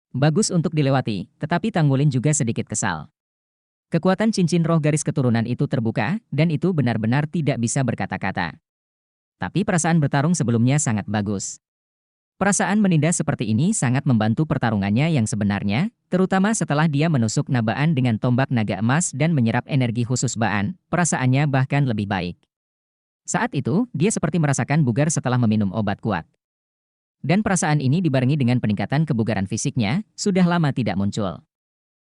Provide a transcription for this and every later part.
Bagus untuk dilewati, tetapi Tanggulin juga sedikit kesal. Kekuatan cincin roh garis keturunan itu terbuka, dan itu benar-benar tidak bisa berkata-kata. Tapi perasaan bertarung sebelumnya sangat bagus. Perasaan menindas seperti ini sangat membantu pertarungannya yang sebenarnya, terutama setelah dia menusuk Nabaan dengan tombak naga emas dan menyerap energi khusus Baan, perasaannya bahkan lebih baik. Saat itu, dia seperti merasakan bugar setelah meminum obat kuat. Dan perasaan ini dibarengi dengan peningkatan kebugaran fisiknya, sudah lama tidak muncul.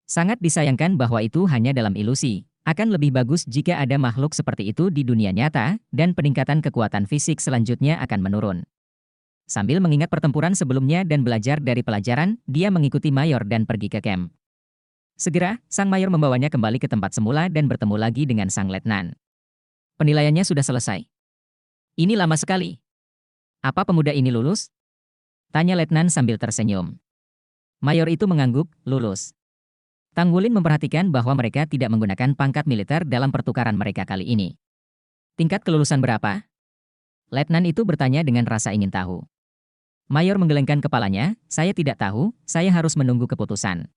Sangat disayangkan bahwa itu hanya dalam ilusi. Akan lebih bagus jika ada makhluk seperti itu di dunia nyata, dan peningkatan kekuatan fisik selanjutnya akan menurun. Sambil mengingat pertempuran sebelumnya dan belajar dari pelajaran, dia mengikuti Mayor dan pergi ke camp. Segera, Sang Mayor membawanya kembali ke tempat semula dan bertemu lagi dengan Sang Letnan. Penilaiannya sudah selesai. Ini lama sekali. Apa pemuda ini lulus? Tanya Letnan sambil tersenyum. Mayor itu mengangguk, lulus. Tanggulin memperhatikan bahwa mereka tidak menggunakan pangkat militer dalam pertukaran mereka kali ini. Tingkat kelulusan berapa? Letnan itu bertanya dengan rasa ingin tahu. Mayor menggelengkan kepalanya, saya tidak tahu, saya harus menunggu keputusan.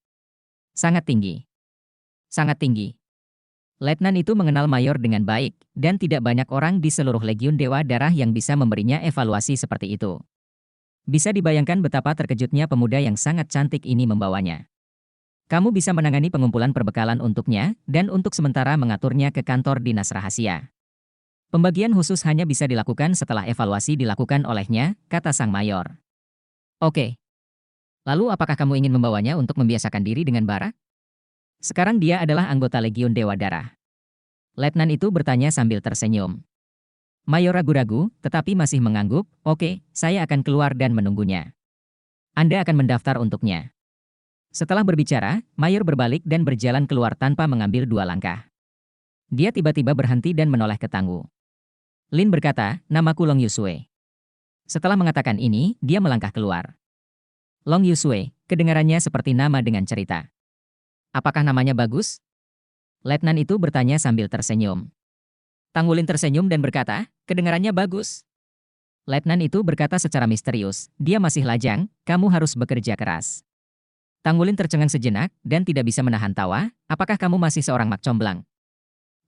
Sangat tinggi. Sangat tinggi. Letnan itu mengenal Mayor dengan baik, dan tidak banyak orang di seluruh Legiun Dewa Darah yang bisa memberinya evaluasi seperti itu. Bisa dibayangkan betapa terkejutnya pemuda yang sangat cantik ini membawanya. Kamu bisa menangani pengumpulan perbekalan untuknya, dan untuk sementara mengaturnya ke kantor dinas rahasia. Pembagian khusus hanya bisa dilakukan setelah evaluasi dilakukan olehnya, kata Sang Mayor. Oke. Lalu apakah kamu ingin membawanya untuk membiasakan diri dengan bara? Sekarang dia adalah anggota Legiun Dewa Darah. Letnan itu bertanya sambil tersenyum. Mayor ragu-ragu, tetapi masih mengangguk, oke, saya akan keluar dan menunggunya. Anda akan mendaftar untuknya. Setelah berbicara, Mayor berbalik dan berjalan keluar tanpa mengambil 2 langkah. Dia tiba-tiba berhenti dan menoleh ke Tanggu. Lin berkata, namaku Long Yusue. Setelah mengatakan ini, dia melangkah keluar. Long Yusue, kedengarannya seperti nama dengan cerita. Apakah namanya bagus? Letnan itu bertanya sambil tersenyum. Tanggulin tersenyum dan berkata, kedengarannya bagus. Letnan itu berkata secara misterius, dia masih lajang, kamu harus bekerja keras. Tanggulin tercengang sejenak, dan tidak bisa menahan tawa, apakah kamu masih seorang mak comblang?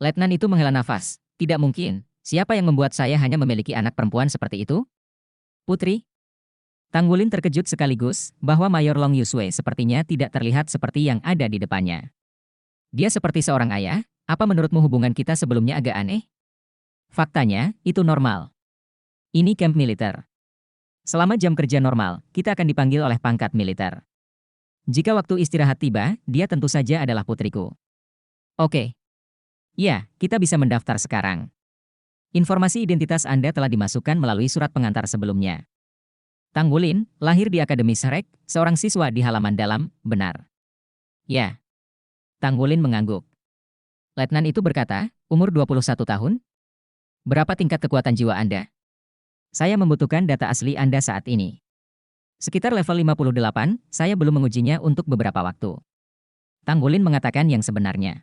Letnan itu menghela nafas, tidak mungkin, siapa yang membuat saya hanya memiliki anak perempuan seperti itu? Putri? Tanggulin terkejut sekaligus, bahwa Mayor Long Yusue sepertinya tidak terlihat seperti yang ada di depannya. Dia seperti seorang ayah, apa menurutmu hubungan kita sebelumnya agak aneh? Faktanya, itu normal. Ini camp militer. Selama jam kerja normal, kita akan dipanggil oleh pangkat militer. Jika waktu istirahat tiba, dia tentu saja adalah putriku. Oke. Ya, kita bisa mendaftar sekarang. Informasi identitas Anda telah dimasukkan melalui surat pengantar sebelumnya. Tanggulin, lahir di Akademi Shrek, seorang siswa di halaman dalam, benar. Ya. Tanggulin mengangguk. Letnan itu berkata, umur 21 tahun? Berapa tingkat kekuatan jiwa Anda? Saya membutuhkan data asli Anda saat ini. Sekitar level 58, saya belum mengujinya untuk beberapa waktu. Tanggulin mengatakan yang sebenarnya.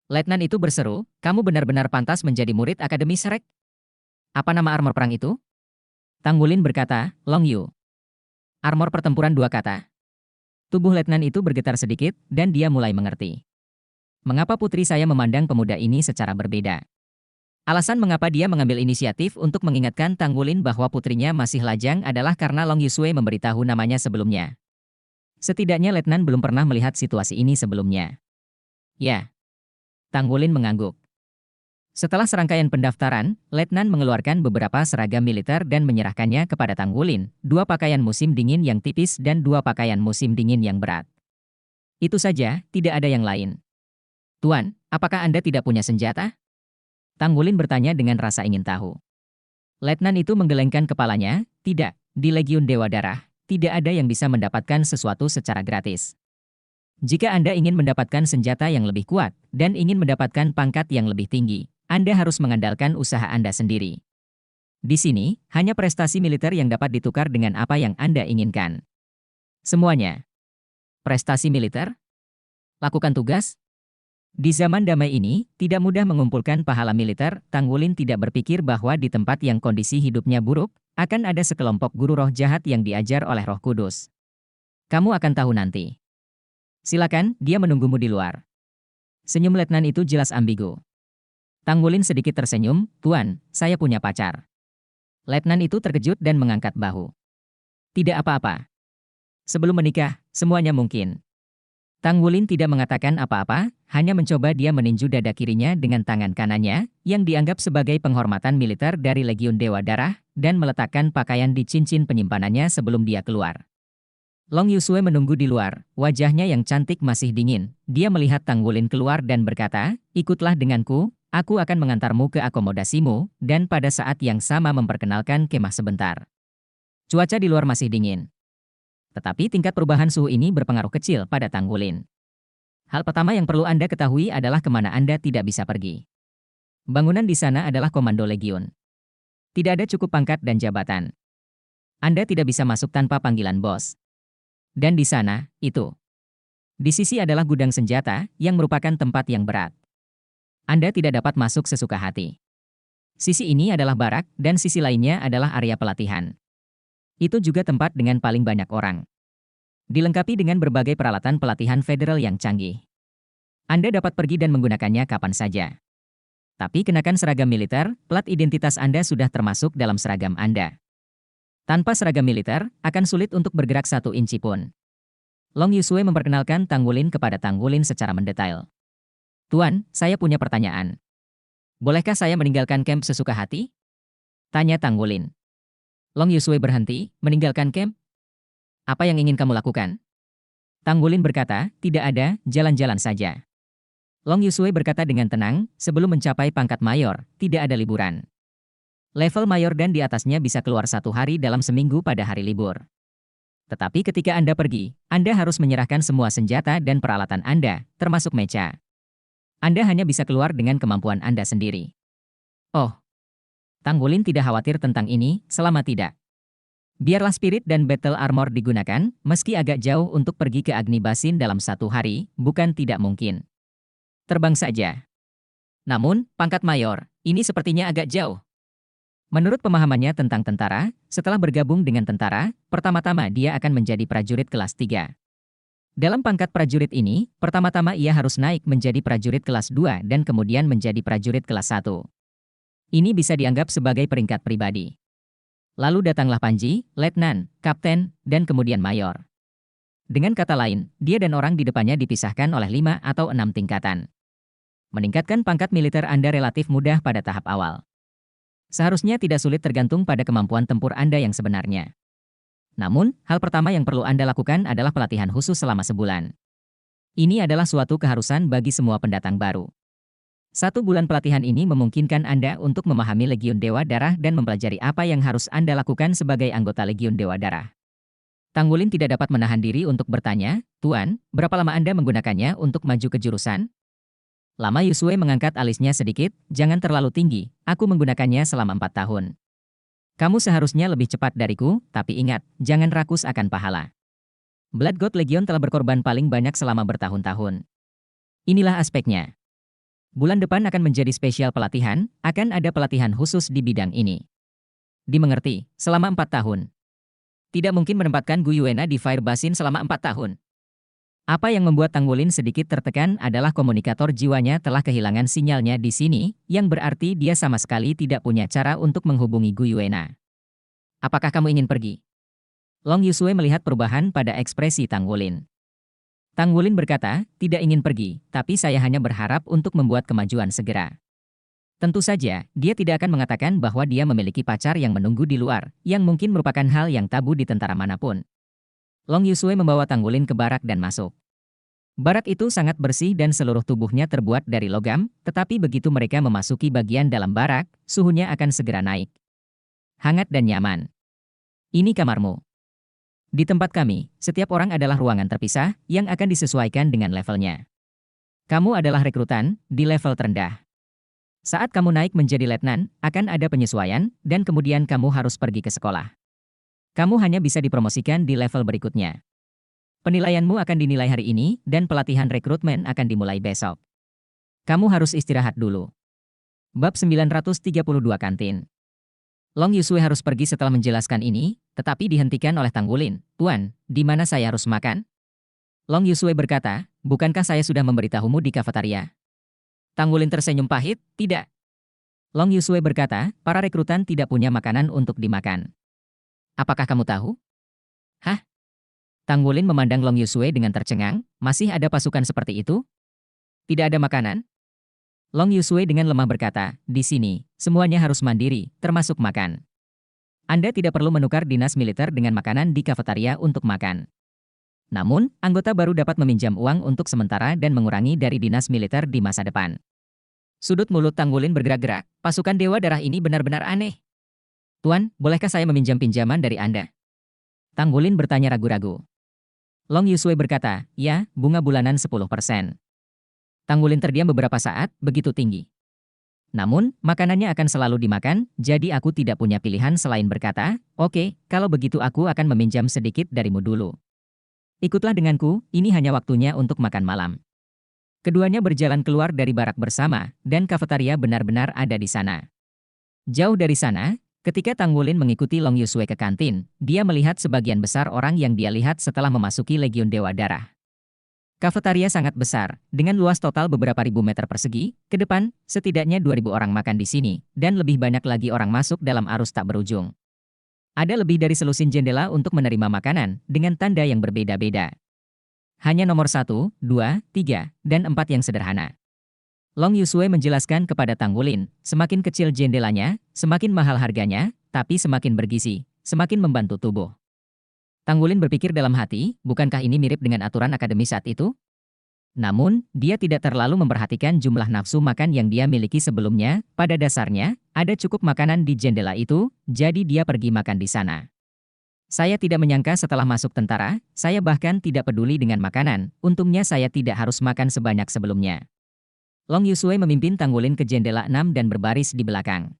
Letnan itu berseru, kamu benar-benar pantas menjadi murid Akademi Shrek? Apa nama armor perang itu? Tanggulin berkata, Long Yu. Armor pertempuran 2 kata. Tubuh Letnan itu bergetar sedikit, dan dia mulai mengerti. Mengapa putri saya memandang pemuda ini secara berbeda? Alasan mengapa dia mengambil inisiatif untuk mengingatkan Tanggulin bahwa putrinya masih lajang adalah karena Long Yusue memberitahu namanya sebelumnya. Setidaknya Letnan belum pernah melihat situasi ini sebelumnya. Ya. Tanggulin mengangguk. Setelah serangkaian pendaftaran, Letnan mengeluarkan beberapa seragam militer dan menyerahkannya kepada Tanggulin, 2 pakaian musim dingin yang tipis dan 2 pakaian musim dingin yang berat. Itu saja, tidak ada yang lain. Tuan, apakah Anda tidak punya senjata? Tanggulin bertanya dengan rasa ingin tahu. Letnan itu menggelengkan kepalanya, tidak, di Legiun Dewa Darah, tidak ada yang bisa mendapatkan sesuatu secara gratis. Jika Anda ingin mendapatkan senjata yang lebih kuat, dan ingin mendapatkan pangkat yang lebih tinggi, Anda harus mengandalkan usaha Anda sendiri. Di sini, hanya prestasi militer yang dapat ditukar dengan apa yang Anda inginkan. Semuanya. Prestasi militer? Lakukan tugas? Di zaman damai ini, tidak mudah mengumpulkan pahala militer. Tanggulin tidak berpikir bahwa di tempat yang kondisi hidupnya buruk, akan ada sekelompok guru roh jahat yang diajar oleh Roh Kudus. Kamu akan tahu nanti. Silakan, dia menunggumu di luar. Senyum letnan itu jelas ambigu. Tang Wulin sedikit tersenyum, Tuan, saya punya pacar. Letnan itu terkejut dan mengangkat bahu. Tidak apa-apa. Sebelum menikah, semuanya mungkin. Tang Wulin tidak mengatakan apa-apa, hanya mencoba dia meninju dada kirinya dengan tangan kanannya, yang dianggap sebagai penghormatan militer dari Legiun Dewa Darah, dan meletakkan pakaian di cincin penyimpanannya sebelum dia keluar. Long Yusue menunggu di luar, wajahnya yang cantik masih dingin. Dia melihat Tang Wulin keluar dan berkata, ikutlah denganku, aku akan mengantarmu ke akomodasimu, dan pada saat yang sama memperkenalkan kemah sebentar. Cuaca di luar masih dingin. Tetapi tingkat perubahan suhu ini berpengaruh kecil pada Tang Wulin. Hal pertama yang perlu Anda ketahui adalah kemana Anda tidak bisa pergi. Bangunan di sana adalah komando legiun. Tidak ada cukup pangkat dan jabatan. Anda tidak bisa masuk tanpa panggilan bos. Dan di sana, itu. Di sisi adalah gudang senjata, yang merupakan tempat yang berat. Anda tidak dapat masuk sesuka hati. Sisi ini adalah barak, dan sisi lainnya adalah area pelatihan. Itu juga tempat dengan paling banyak orang. Dilengkapi dengan berbagai peralatan pelatihan federal yang canggih. Anda dapat pergi dan menggunakannya kapan saja. Tapi kenakan seragam militer, plat identitas Anda sudah termasuk dalam seragam Anda. Tanpa seragam militer, akan sulit untuk bergerak 1 inci pun. Long Yusue memperkenalkan Tang Wulin kepada Tang Wulin secara mendetail. Tuan, saya punya pertanyaan. Bolehkah saya meninggalkan camp sesuka hati? Tanya Tang Wulin. Long Yusue berhenti, meninggalkan camp? Apa yang ingin kamu lakukan? Tang Wulin berkata, tidak ada, jalan-jalan saja. Long Yusue berkata dengan tenang, sebelum mencapai pangkat mayor, tidak ada liburan. Level mayor dan di atasnya bisa keluar 1 hari dalam seminggu pada hari libur. Tetapi ketika Anda pergi, Anda harus menyerahkan semua senjata dan peralatan Anda, termasuk mecha. Anda hanya bisa keluar dengan kemampuan Anda sendiri. Oh. Tang Wulin tidak khawatir tentang ini, selama tidak. Biarlah spirit dan battle armor digunakan, meski agak jauh untuk pergi ke Agni Basin dalam 1 hari, bukan tidak mungkin. Terbang saja. Namun, pangkat mayor, ini sepertinya agak jauh. Menurut pemahamannya tentang tentara, setelah bergabung dengan tentara, pertama-tama dia akan menjadi prajurit kelas 3. Dalam pangkat prajurit ini, pertama-tama ia harus naik menjadi prajurit kelas 2 dan kemudian menjadi prajurit kelas 1. Ini bisa dianggap sebagai peringkat pribadi. Lalu datanglah Panji, letnan, kapten, dan kemudian mayor. Dengan kata lain, dia dan orang di depannya dipisahkan oleh 5 atau 6 tingkatan. Meningkatkan pangkat militer Anda relatif mudah pada tahap awal. Seharusnya tidak sulit tergantung pada kemampuan tempur Anda yang sebenarnya. Namun, hal pertama yang perlu Anda lakukan adalah pelatihan khusus selama sebulan. Ini adalah suatu keharusan bagi semua pendatang baru. 1 bulan pelatihan ini memungkinkan Anda untuk memahami Legiun Dewa Darah dan mempelajari apa yang harus Anda lakukan sebagai anggota Legiun Dewa Darah. Tang Wulin tidak dapat menahan diri untuk bertanya, Tuan, berapa lama Anda menggunakannya untuk maju ke jurusan? Lama Yusue mengangkat alisnya sedikit, jangan terlalu tinggi, aku menggunakannya selama 4 tahun. Kamu seharusnya lebih cepat dariku, tapi ingat, jangan rakus akan pahala. Blood God Legion telah berkorban paling banyak selama bertahun-tahun. Inilah aspeknya. Bulan depan akan menjadi spesial pelatihan, akan ada pelatihan khusus di bidang ini. Dimengerti, selama 4 tahun. Tidak mungkin menempatkan Gu Yuena di Fire Basin selama 4 tahun. Apa yang membuat Tang Wulin sedikit tertekan adalah komunikator jiwanya telah kehilangan sinyalnya di sini, yang berarti dia sama sekali tidak punya cara untuk menghubungi Gu Yuena. Apakah kamu ingin pergi? Long Yusue melihat perubahan pada ekspresi Tang Wulin. Tang Wulin berkata, tidak ingin pergi, tapi saya hanya berharap untuk membuat kemajuan segera. Tentu saja, dia tidak akan mengatakan bahwa dia memiliki pacar yang menunggu di luar, yang mungkin merupakan hal yang tabu di tentara manapun. Long Yusue membawa Tang Wulin ke barak dan masuk. Barak itu sangat bersih dan seluruh tubuhnya terbuat dari logam, tetapi begitu mereka memasuki bagian dalam barak, suhunya akan segera naik. Hangat dan nyaman. Ini kamarmu. Di tempat kami, setiap orang adalah ruangan terpisah yang akan disesuaikan dengan levelnya. Kamu adalah rekrutan di level terendah. Saat kamu naik menjadi letnan, akan ada penyesuaian, dan kemudian kamu harus pergi ke sekolah. Kamu hanya bisa dipromosikan di level berikutnya. Penilaianmu akan dinilai hari ini, dan pelatihan rekrutmen akan dimulai besok. Kamu harus istirahat dulu. Bab 932 Kantin. Long Yusue harus pergi setelah menjelaskan ini, tetapi dihentikan oleh Tanggulin. Tuan, di mana saya harus makan? Long Yusue berkata, bukankah saya sudah memberitahumu di kafetaria? Tanggulin tersenyum pahit, tidak. Long Yusue berkata, para rekrutan tidak punya makanan untuk dimakan. Apakah kamu tahu? Hah? Tanggulin memandang Long Yusue dengan tercengang, masih ada pasukan seperti itu? Tidak ada makanan? Long Yusue dengan lemah berkata, di sini, semuanya harus mandiri, termasuk makan. Anda tidak perlu menukar dinas militer dengan makanan di kafetaria untuk makan. Namun, anggota baru dapat meminjam uang untuk sementara dan mengurangi dari dinas militer di masa depan. Sudut mulut Tanggulin bergerak-gerak, pasukan Dewa Darah ini benar-benar aneh. Tuan, bolehkah saya meminjam pinjaman dari Anda? Tanggulin bertanya ragu-ragu. Long Yusue berkata, ya, bunga bulanan 10%. Tanggulin terdiam beberapa saat, begitu tinggi. Namun, makanannya akan selalu dimakan, jadi aku tidak punya pilihan selain berkata, oke, kalau begitu aku akan meminjam sedikit darimu dulu. Ikutlah denganku, ini hanya waktunya untuk makan malam. Keduanya berjalan keluar dari barak bersama, dan kafetaria benar-benar ada di sana. Jauh dari sana, ketika Tanggulin mengikuti Long Yusue ke kantin, dia melihat sebagian besar orang yang dia lihat setelah memasuki Legiun Dewa Darah. Kafetaria sangat besar, dengan luas total beberapa ribu meter persegi, ke depan, setidaknya 2.000 orang makan di sini, dan lebih banyak lagi orang masuk dalam arus tak berujung. Ada lebih dari selusin jendela untuk menerima makanan, dengan tanda yang berbeda-beda. Hanya nomor 1, 2, 3, dan 4 yang sederhana. Long Yusue menjelaskan kepada Tanggulin, semakin kecil jendelanya, semakin mahal harganya, tapi semakin bergizi, semakin membantu tubuh. Tanggulin berpikir dalam hati, bukankah ini mirip dengan aturan akademi saat itu? Namun, dia tidak terlalu memperhatikan jumlah nafsu makan yang dia miliki sebelumnya. Pada dasarnya, ada cukup makanan di jendela itu, jadi dia pergi makan di sana. Saya tidak menyangka setelah masuk tentara, saya bahkan tidak peduli dengan makanan, untungnya saya tidak harus makan sebanyak sebelumnya. Long Yusue memimpin Tanggulin ke jendela 6 dan berbaris di belakang.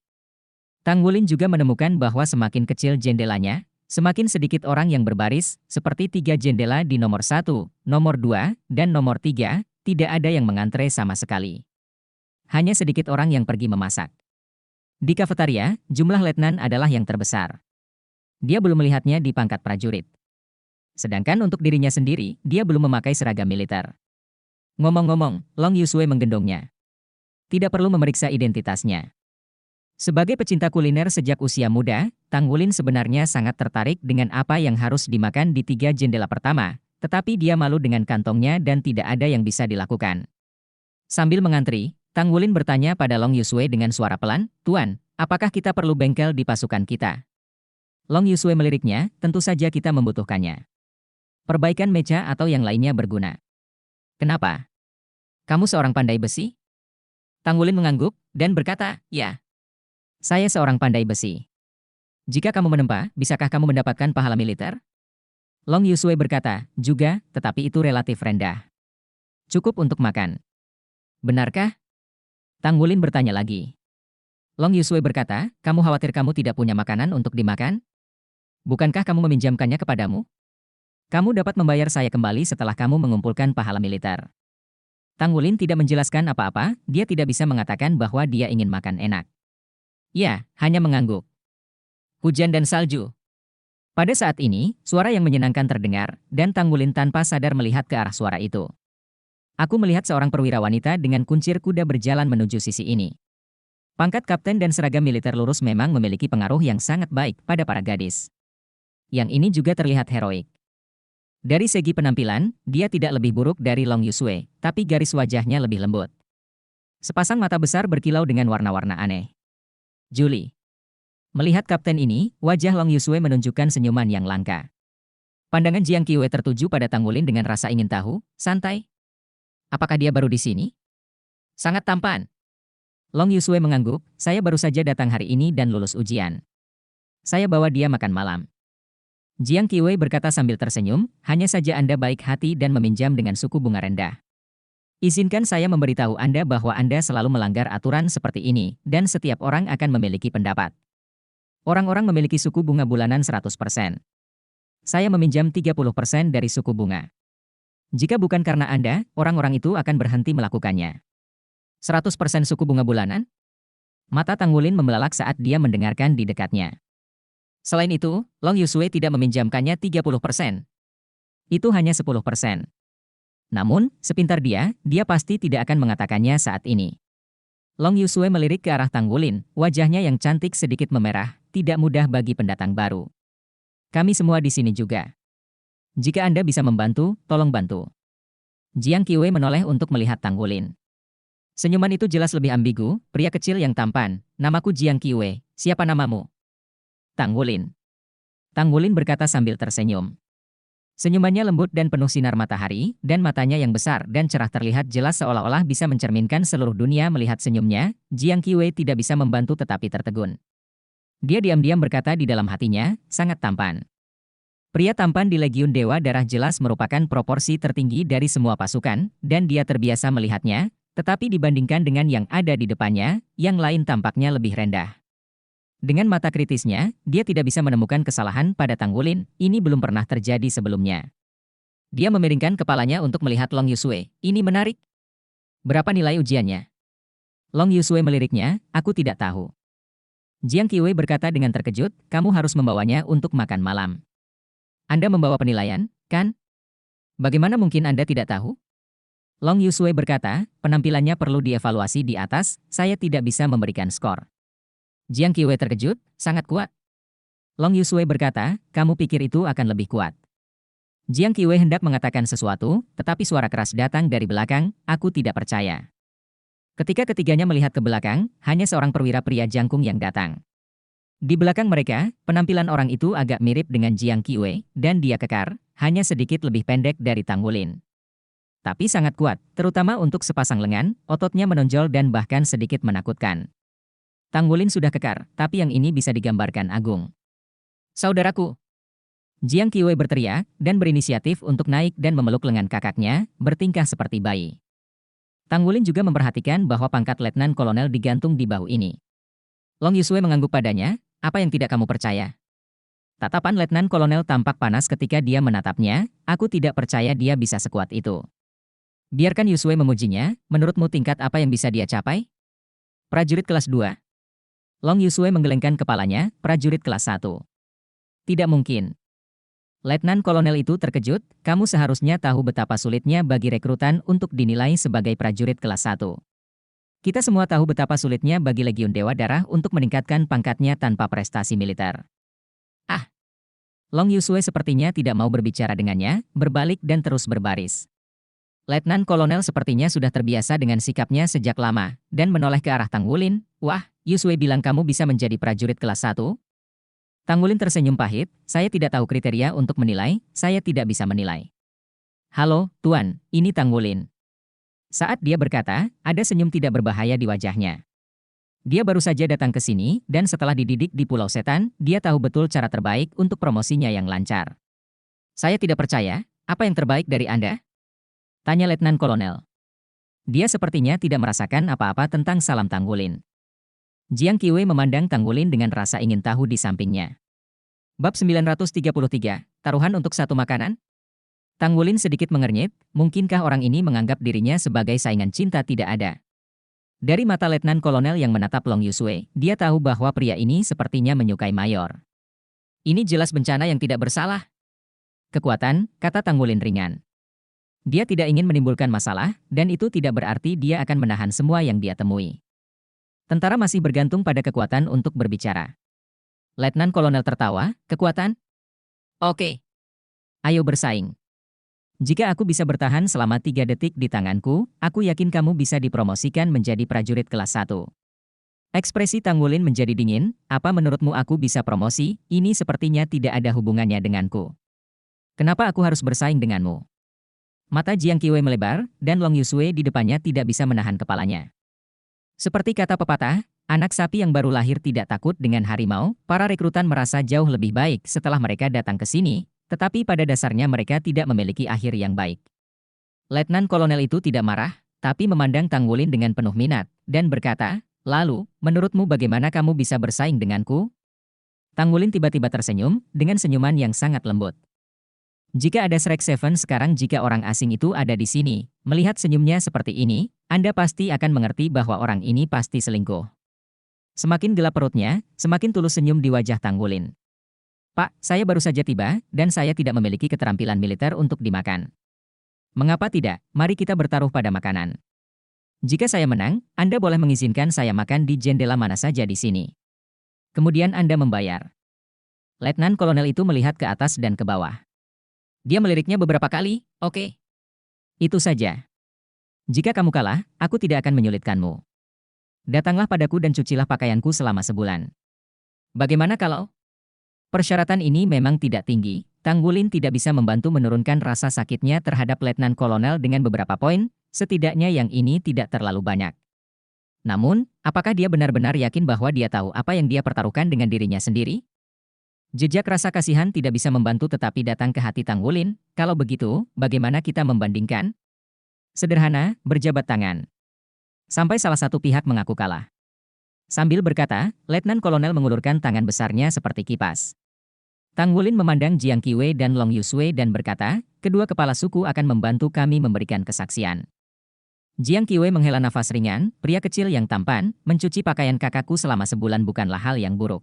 Tanggulin juga menemukan bahwa semakin kecil jendelanya, semakin sedikit orang yang berbaris, seperti 3 jendela di nomor 1, nomor 2, dan nomor 3, tidak ada yang mengantre sama sekali. Hanya sedikit orang yang pergi memasak. Di kafetaria, jumlah letnan adalah yang terbesar. Dia belum melihatnya di pangkat prajurit. Sedangkan untuk dirinya sendiri, dia belum memakai seragam militer. Ngomong-ngomong, Long Yusue menggendongnya. Tidak perlu memeriksa identitasnya. Sebagai pecinta kuliner sejak usia muda, Tanggulin sebenarnya sangat tertarik dengan apa yang harus dimakan di 3 jendela pertama, tetapi dia malu dengan kantongnya dan tidak ada yang bisa dilakukan. Sambil mengantri, Tanggulin bertanya pada Long Yusue dengan suara pelan, Tuan, apakah kita perlu bengkel di pasukan kita? Long Yusue meliriknya, tentu saja kita membutuhkannya. Perbaikan meja atau yang lainnya berguna. Kenapa? Kamu seorang pandai besi? Tanggulin mengangguk, dan berkata, ya. Saya seorang pandai besi. Jika kamu menempa, bisakah kamu mendapatkan pahala militer? Long Yusue berkata, juga, tetapi itu relatif rendah. Cukup untuk makan. Benarkah? Tanggulin bertanya lagi. Long Yusue berkata, kamu khawatir kamu tidak punya makanan untuk dimakan? Bukankah kamu meminjamkannya kepadamu? Kamu dapat membayar saya kembali setelah kamu mengumpulkan pahala militer. Tanggulin tidak menjelaskan apa-apa, dia tidak bisa mengatakan bahwa dia ingin makan enak. Ya, hanya mengangguk. Hujan dan salju. Pada saat ini, suara yang menyenangkan terdengar, dan Tanggulin tanpa sadar melihat ke arah suara itu. Aku melihat seorang perwira wanita dengan kuncir kuda berjalan menuju sisi ini. Pangkat kapten dan seragam militer lurus memang memiliki pengaruh yang sangat baik pada para gadis. Yang ini juga terlihat heroik. Dari segi penampilan, dia tidak lebih buruk dari Long Yusue, tapi garis wajahnya lebih lembut. Sepasang mata besar berkilau dengan warna-warna aneh. Julie. Melihat kapten ini, wajah Long Yusue menunjukkan senyuman yang langka. Pandangan Jiang Qiwei tertuju pada Tanggulin dengan rasa ingin tahu, santai. Apakah dia baru di sini? Sangat tampan. Long Yusue mengangguk, saya baru saja datang hari ini dan lulus ujian. Saya bawa dia makan malam. Jiang Qiwei berkata sambil tersenyum, hanya saja Anda baik hati dan meminjam dengan suku bunga rendah. Izinkan saya memberitahu Anda bahwa Anda selalu melanggar aturan seperti ini, dan setiap orang akan memiliki pendapat. Orang-orang memiliki suku bunga bulanan 100%. Saya meminjam 30% dari suku bunga. Jika bukan karena Anda, orang-orang itu akan berhenti melakukannya. 100% suku bunga bulanan? Mata Tang Wulin membelalak saat dia mendengarkan di dekatnya. Selain itu, Long Yusue tidak meminjamkannya 30%. Itu hanya 10%. Namun, sepintar dia pasti tidak akan mengatakannya saat ini. Long Yusue melirik ke arah Tang Wulin, wajahnya yang cantik sedikit memerah, tidak mudah bagi pendatang baru. Kami semua di sini juga. Jika Anda bisa membantu, tolong bantu. Jiang Qiwei menoleh untuk melihat Tang Wulin. Senyuman itu jelas lebih ambigu, pria kecil yang tampan. Namaku Jiang Qiwei, siapa namamu? Tang Wulin. Tang Wulin berkata sambil tersenyum. Senyumannya lembut dan penuh sinar matahari, dan matanya yang besar dan cerah terlihat jelas seolah-olah bisa mencerminkan seluruh dunia melihat senyumnya. Jiang Qiwei tidak bisa membantu tetapi tertegun. Dia diam-diam berkata di dalam hatinya, sangat tampan. Pria tampan di Legiun Dewa Darah jelas merupakan proporsi tertinggi dari semua pasukan, dan dia terbiasa melihatnya, tetapi dibandingkan dengan yang ada di depannya, yang lain tampaknya lebih rendah. Dengan mata kritisnya, dia tidak bisa menemukan kesalahan pada Tang Wulin, ini belum pernah terjadi sebelumnya. Dia memiringkan kepalanya untuk melihat Long Yusue, ini menarik. Berapa nilai ujiannya? Long Yusue meliriknya, aku tidak tahu. Jiang Qiwei berkata dengan terkejut, kamu harus membawanya untuk makan malam. Anda membawa penilaian, kan? Bagaimana mungkin Anda tidak tahu? Long Yusue berkata, penampilannya perlu dievaluasi di atas, saya tidak bisa memberikan skor. Jiang Qiwei terkejut, sangat kuat. Long Yusue berkata, kamu pikir itu akan lebih kuat. Jiang Qiwei hendak mengatakan sesuatu, tetapi suara keras datang dari belakang, aku tidak percaya. Ketika ketiganya melihat ke belakang, hanya seorang perwira pria jangkung yang datang. Di belakang mereka, penampilan orang itu agak mirip dengan Jiang Qiwei, dan dia kekar, hanya sedikit lebih pendek dari Tang Wulin. Tapi sangat kuat, terutama untuk sepasang lengan, ototnya menonjol dan bahkan sedikit menakutkan. Tang Wulin sudah kekar, tapi yang ini bisa digambarkan agung. Saudaraku! Jiang Qiwei berteriak, dan berinisiatif untuk naik dan memeluk lengan kakaknya, bertingkah seperti bayi. Tang Wulin juga memperhatikan bahwa pangkat letnan kolonel digantung di bahu ini. Long Yusue mengangguk padanya, apa yang tidak kamu percaya? Tatapan letnan kolonel tampak panas ketika dia menatapnya, aku tidak percaya dia bisa sekuat itu. Biarkan Yusue memujinya, menurutmu tingkat apa yang bisa dia capai? Prajurit kelas 2. Long Yusue menggelengkan kepalanya, prajurit kelas 1. Tidak mungkin. Letnan kolonel itu terkejut, kamu seharusnya tahu betapa sulitnya bagi rekrutan untuk dinilai sebagai prajurit kelas 1. Kita semua tahu betapa sulitnya bagi Legiun Dewa Darah untuk meningkatkan pangkatnya tanpa prestasi militer. Ah! Long Yusue sepertinya tidak mau berbicara dengannya, berbalik dan terus berbaris. Letnan kolonel sepertinya sudah terbiasa dengan sikapnya sejak lama, dan menoleh ke arah Tang Wulin, wah, Yusue bilang kamu bisa menjadi prajurit kelas 1? Tang Wulin tersenyum pahit, saya tidak tahu kriteria untuk menilai, saya tidak bisa menilai. Halo, Tuan, ini Tang Wulin. Saat dia berkata, ada senyum tidak berbahaya di wajahnya. Dia baru saja datang ke sini, dan setelah dididik di Pulau Setan, dia tahu betul cara terbaik untuk promosinya yang lancar. Saya tidak percaya, apa yang terbaik dari Anda? Tanya Letnan Kolonel. Dia sepertinya tidak merasakan apa-apa tentang salam Tang Wulin. Jiang Qiwei memandang Tang Wulin dengan rasa ingin tahu di sampingnya. Bab 933, taruhan untuk satu makanan? Tang Wulin sedikit mengernyit, mungkinkah orang ini menganggap dirinya sebagai saingan cinta tidak ada? Dari mata Letnan Kolonel yang menatap Long Yusue, dia tahu bahwa pria ini sepertinya menyukai mayor. Ini jelas bencana yang tidak bersalah. Kekuatan, kata Tang Wulin ringan. Dia tidak ingin menimbulkan masalah, dan itu tidak berarti dia akan menahan semua yang dia temui. Tentara masih bergantung pada kekuatan untuk berbicara. Letnan Kolonel tertawa, kekuatan? Oke. Ayo bersaing. Jika aku bisa bertahan selama 3 detik di tanganku, aku yakin kamu bisa dipromosikan menjadi prajurit kelas 1. Ekspresi Tang Wulin menjadi dingin, apa menurutmu aku bisa promosi? Ini sepertinya tidak ada hubungannya denganku. Kenapa aku harus bersaing denganmu? Mata Jiang Qiwei melebar, dan Long Yusue di depannya tidak bisa menahan kepalanya. Seperti kata pepatah, anak sapi yang baru lahir tidak takut dengan harimau, para rekrutan merasa jauh lebih baik setelah mereka datang ke sini, tetapi pada dasarnya mereka tidak memiliki akhir yang baik. Letnan Kolonel itu tidak marah, tapi memandang Tang Wulin dengan penuh minat, dan berkata, lalu, menurutmu bagaimana kamu bisa bersaing denganku? Tang Wulin tiba-tiba tersenyum, dengan senyuman yang sangat lembut. Jika ada Shrek Seven sekarang jika orang asing itu ada di sini, melihat senyumnya seperti ini, Anda pasti akan mengerti bahwa orang ini pasti selingkuh. Semakin gelap perutnya, semakin tulus senyum di wajah Tanggulin. Pak, saya baru saja tiba, dan saya tidak memiliki keterampilan militer untuk dimakan. Mengapa tidak? Mari kita bertaruh pada makanan. Jika saya menang, Anda boleh mengizinkan saya makan di jendela mana saja di sini. Kemudian Anda membayar. Letnan Kolonel itu melihat ke atas dan ke bawah. Dia meliriknya beberapa kali, oke. Itu saja. Jika kamu kalah, aku tidak akan menyulitkanmu. Datanglah padaku dan cucilah pakaianku selama sebulan. Bagaimana kalau? Persyaratan ini memang tidak tinggi. Tanggulin tidak bisa membantu menurunkan rasa sakitnya terhadap Letnan Kolonel dengan beberapa poin, setidaknya yang ini tidak terlalu banyak. Namun, apakah dia benar-benar yakin bahwa dia tahu apa yang dia pertaruhkan dengan dirinya sendiri? Jejak rasa kasihan tidak bisa membantu tetapi datang ke hati Tanggulin. Kalau begitu, bagaimana kita membandingkan? Sederhana, berjabat tangan. Sampai salah satu pihak mengaku kalah. Sambil berkata, Letnan Kolonel mengulurkan tangan besarnya seperti kipas. Tanggulin memandang Jiang Qiwei dan Long Yusui dan berkata, kedua kepala suku akan membantu kami memberikan kesaksian. Jiang Qiwei menghela nafas ringan, pria kecil yang tampan, mencuci pakaian kakakku selama sebulan bukanlah hal yang buruk.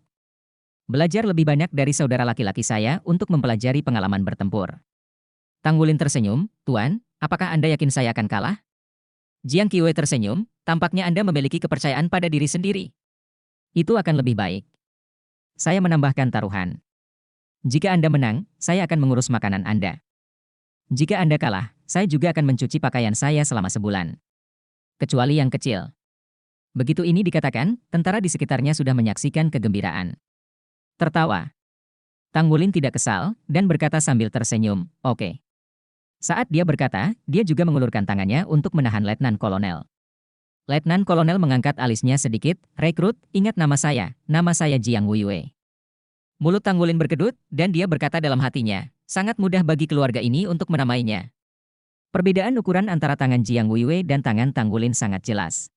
Belajar lebih banyak dari saudara laki-laki saya untuk mempelajari pengalaman bertempur. Tanggulin tersenyum, Tuan, apakah Anda yakin saya akan kalah? Jiang Qiwei tersenyum, tampaknya Anda memiliki kepercayaan pada diri sendiri. Itu akan lebih baik. Saya menambahkan taruhan. Jika Anda menang, saya akan mengurus makanan Anda. Jika Anda kalah, saya juga akan mencuci pakaian saya selama sebulan. Kecuali yang kecil. Begitu ini dikatakan, tentara di sekitarnya sudah menyaksikan kegembiraan. Tertawa. Tanggulin tidak kesal, dan berkata sambil tersenyum, oke. Saat dia berkata, dia juga mengulurkan tangannya untuk menahan Letnan Kolonel. Letnan Kolonel mengangkat alisnya sedikit, rekrut, ingat nama saya Jiang Wuiyue. Mulut Tanggulin berkedut, dan dia berkata dalam hatinya, sangat mudah bagi keluarga ini untuk menamainya. Perbedaan ukuran antara tangan Jiang Wuiyue dan tangan Tanggulin sangat jelas.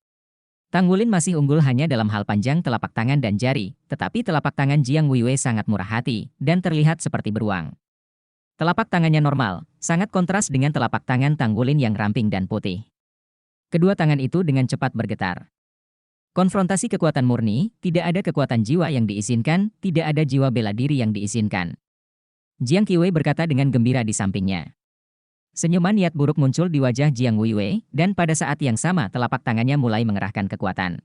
Tanggulin masih unggul hanya dalam hal panjang telapak tangan dan jari, tetapi telapak tangan Jiang Wuiyue sangat murah hati, dan terlihat seperti beruang. Telapak tangannya normal, sangat kontras dengan telapak tangan Tanggulin yang ramping dan putih. Kedua tangan itu dengan cepat bergetar. Konfrontasi kekuatan murni, tidak ada kekuatan jiwa yang diizinkan, tidak ada jiwa bela diri yang diizinkan. Jiang Qiwei berkata dengan gembira di sampingnya. Senyuman niat buruk muncul di wajah Jiang Wuiyue, dan pada saat yang sama telapak tangannya mulai mengerahkan kekuatan.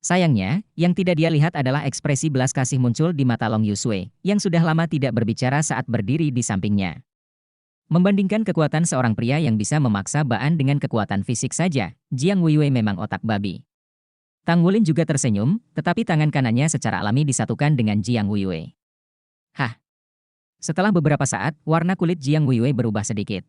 Sayangnya, yang tidak dia lihat adalah ekspresi belas kasih muncul di mata Long Yusui, yang sudah lama tidak berbicara saat berdiri di sampingnya. Membandingkan kekuatan seorang pria yang bisa memaksa Baan dengan kekuatan fisik saja, Jiang Wuiyue memang otak babi. Tanggulin juga tersenyum, tetapi tangan kanannya secara alami disatukan dengan Jiang Wuiyue. Hah. Setelah beberapa saat, warna kulit Jiang Wuiyue berubah sedikit.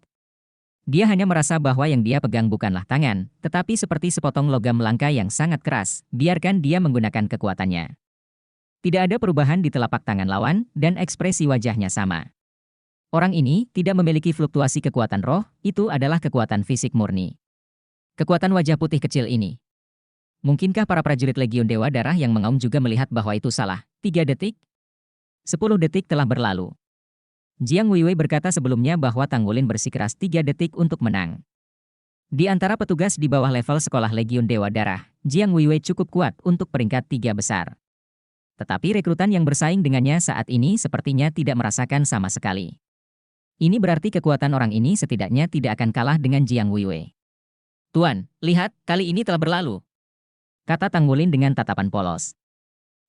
Dia hanya merasa bahwa yang dia pegang bukanlah tangan, tetapi seperti sepotong logam langka yang sangat keras, biarkan dia menggunakan kekuatannya. Tidak ada perubahan di telapak tangan lawan, dan ekspresi wajahnya sama. Orang ini tidak memiliki fluktuasi kekuatan roh, itu adalah kekuatan fisik murni. Kekuatan wajah putih kecil ini. Mungkinkah para prajurit Legiun Dewa Darah yang mengaum juga melihat bahwa itu salah? 3 detik? 10 detik telah berlalu. Jiang Wuiyue berkata sebelumnya bahwa Tanggulin bersikeras 3 detik untuk menang. Di antara petugas di bawah level sekolah Legiun Dewa Darah, Jiang Wuiyue cukup kuat untuk peringkat 3 besar. Tetapi rekrutan yang bersaing dengannya saat ini sepertinya tidak merasakan sama sekali. Ini berarti kekuatan orang ini setidaknya tidak akan kalah dengan Jiang Wuiyue. Tuan, lihat, kali ini telah berlalu. Kata Tanggulin dengan tatapan polos.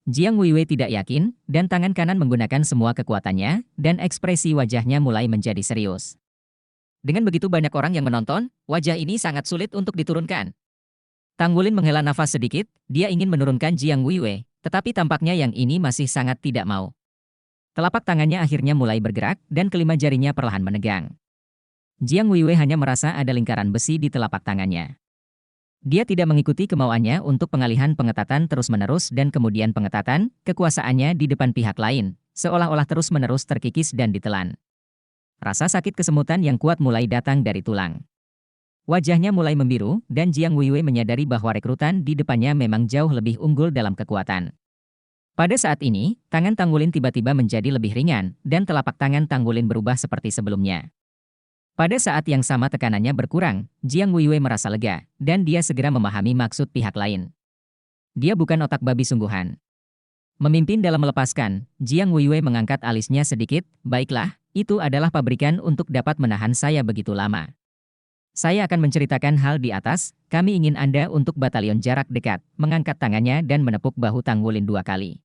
Jiang Wuiyue tidak yakin, dan tangan kanan menggunakan semua kekuatannya, dan ekspresi wajahnya mulai menjadi serius. Dengan begitu banyak orang yang menonton, wajah ini sangat sulit untuk diturunkan. Tanggulin menghela nafas sedikit, dia ingin menurunkan Jiang Wuiyue, tetapi tampaknya yang ini masih sangat tidak mau. Telapak tangannya akhirnya mulai bergerak, dan kelima jarinya perlahan menegang. Jiang Wuiyue hanya merasa ada lingkaran besi di telapak tangannya. Dia tidak mengikuti kemauannya untuk pengalihan pengetatan terus-menerus dan kemudian pengetatan, kekuasaannya di depan pihak lain, seolah-olah terus-menerus terkikis dan ditelan. Rasa sakit kesemutan yang kuat mulai datang dari tulang. Wajahnya mulai membiru, dan Jiang Wuiyue menyadari bahwa rekrutan di depannya memang jauh lebih unggul dalam kekuatan. Pada saat ini, tangan Tanggulin tiba-tiba menjadi lebih ringan, dan telapak tangan Tanggulin berubah seperti sebelumnya. Pada saat yang sama tekanannya berkurang, Jiang Wuiyue merasa lega, dan dia segera memahami maksud pihak lain. Dia bukan otak babi sungguhan. Memimpin dalam melepaskan, Jiang Weiwei mengangkat alisnya sedikit, baiklah, itu adalah pabrikan untuk dapat menahan saya begitu lama. Saya akan menceritakan hal di atas, kami ingin Anda untuk batalion jarak dekat, mengangkat tangannya dan menepuk bahu Tang Wulin 2 kali.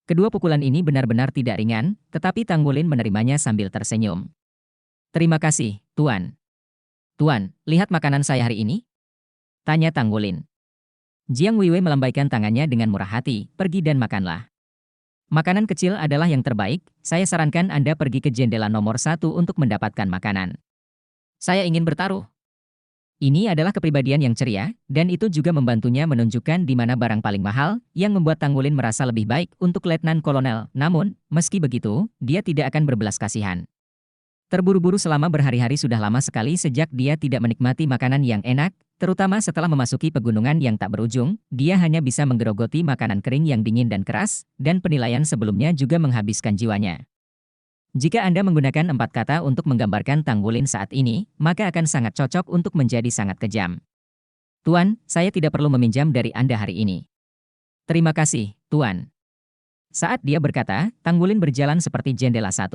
Kedua pukulan ini benar-benar tidak ringan, tetapi Tang Wulin menerimanya sambil tersenyum. Terima kasih, Tuan. Tuan, lihat makanan saya hari ini? Tanya Tang Wulin. Jiang Weiwei melambaikan tangannya dengan murah hati, pergi dan makanlah. Makanan kecil adalah yang terbaik, saya sarankan Anda pergi ke jendela nomor 1 untuk mendapatkan makanan. Saya ingin bertaruh. Ini adalah kepribadian yang ceria, dan itu juga membantunya menunjukkan di mana barang paling mahal, yang membuat Tang Wulin merasa lebih baik untuk Letnan Kolonel. Namun, meski begitu, dia tidak akan berbelas kasihan. Terburu-buru selama berhari-hari sudah lama sekali sejak dia tidak menikmati makanan yang enak, terutama setelah memasuki pegunungan yang tak berujung, dia hanya bisa menggerogoti makanan kering yang dingin dan keras, dan penilaian sebelumnya juga menghabiskan jiwanya. Jika Anda menggunakan 4 kata untuk menggambarkan Tang Wulin saat ini, maka akan sangat cocok untuk menjadi sangat kejam. Tuan, saya tidak perlu meminjam dari Anda hari ini. Terima kasih, Tuan. Saat dia berkata, Tang Wulin berjalan seperti jendela 1.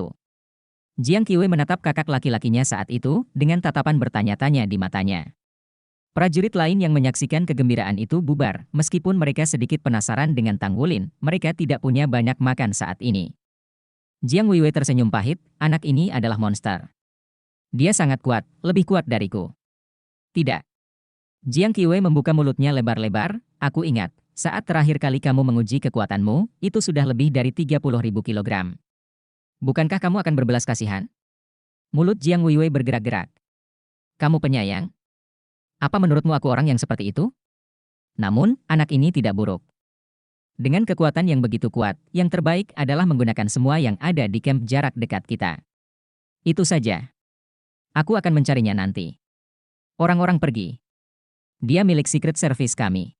Jiang Qiwei menatap kakak laki-lakinya saat itu, dengan tatapan bertanya-tanya di matanya. Prajurit lain yang menyaksikan kegembiraan itu bubar, meskipun mereka sedikit penasaran dengan Tang Wulin, mereka tidak punya banyak makan saat ini. Jiang Weiwei tersenyum pahit, anak ini adalah monster. Dia sangat kuat, lebih kuat dariku. Tidak. Jiang Qiwei membuka mulutnya lebar-lebar, aku ingat, saat terakhir kali kamu menguji kekuatanmu, itu sudah lebih dari 30.000 kilogram. Bukankah kamu akan berbelas kasihan? Mulut Jiang Weiwei bergerak-gerak. Kamu penyayang? Apa menurutmu aku orang yang seperti itu? Namun, anak ini tidak buruk. Dengan kekuatan yang begitu kuat, yang terbaik adalah menggunakan semua yang ada di camp jarak dekat kita. Itu saja. Aku akan mencarinya nanti. Orang-orang pergi. Dia milik Secret Service kami.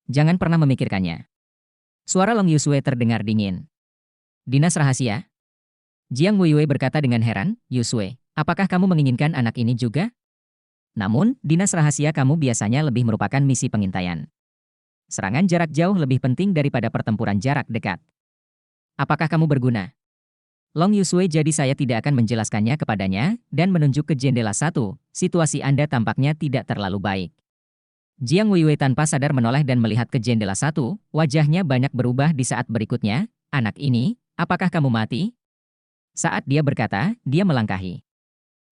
Jangan pernah memikirkannya. Suara Long Yusue terdengar dingin. Dinas rahasia? Jiang Weiwei berkata dengan heran, Yusue, apakah kamu menginginkan anak ini juga? Namun, dinas rahasia kamu biasanya lebih merupakan misi pengintaian. Serangan jarak jauh lebih penting daripada pertempuran jarak dekat. Apakah kamu berguna? Long Yusue, jadi saya tidak akan menjelaskannya kepadanya, dan menunjuk ke jendela 1, situasi Anda tampaknya tidak terlalu baik. Jiang Weiwei tanpa sadar menoleh dan melihat ke jendela 1, wajahnya banyak berubah di saat berikutnya, anak ini, apakah kamu mati? Saat dia berkata, dia melangkahi.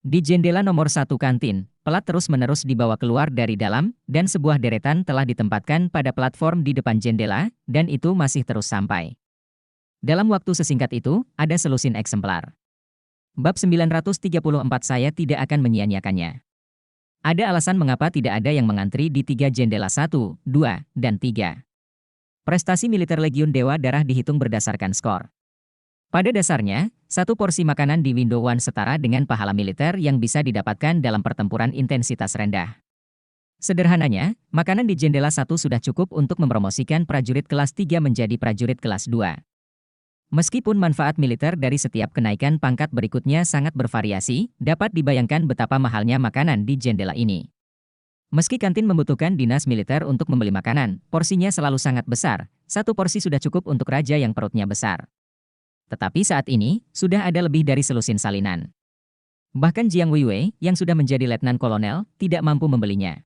Di jendela nomor 1 kantin, pelat terus-menerus dibawa keluar dari dalam, dan sebuah deretan telah ditempatkan pada platform di depan jendela, dan itu masih terus sampai. Dalam waktu sesingkat itu, ada selusin eksemplar. Bab 934 saya tidak akan menyia-nyiakannya. Ada alasan mengapa tidak ada yang mengantri di 3 jendela 1, 2, dan 3. Prestasi militer Legiun Dewa Darah dihitung berdasarkan skor. Pada dasarnya, satu porsi makanan di Window One setara dengan pahala militer yang bisa didapatkan dalam pertempuran intensitas rendah. Sederhananya, makanan di jendela 1 sudah cukup untuk mempromosikan prajurit kelas 3 menjadi prajurit kelas 2. Meskipun manfaat militer dari setiap kenaikan pangkat berikutnya sangat bervariasi, dapat dibayangkan betapa mahalnya makanan di jendela ini. Meski kantin membutuhkan dinas militer untuk membeli makanan, porsinya selalu sangat besar, satu porsi sudah cukup untuk raja yang perutnya besar. Tetapi saat ini, sudah ada lebih dari selusin salinan. Bahkan Jiang Weiwei, yang sudah menjadi letnan kolonel, tidak mampu membelinya.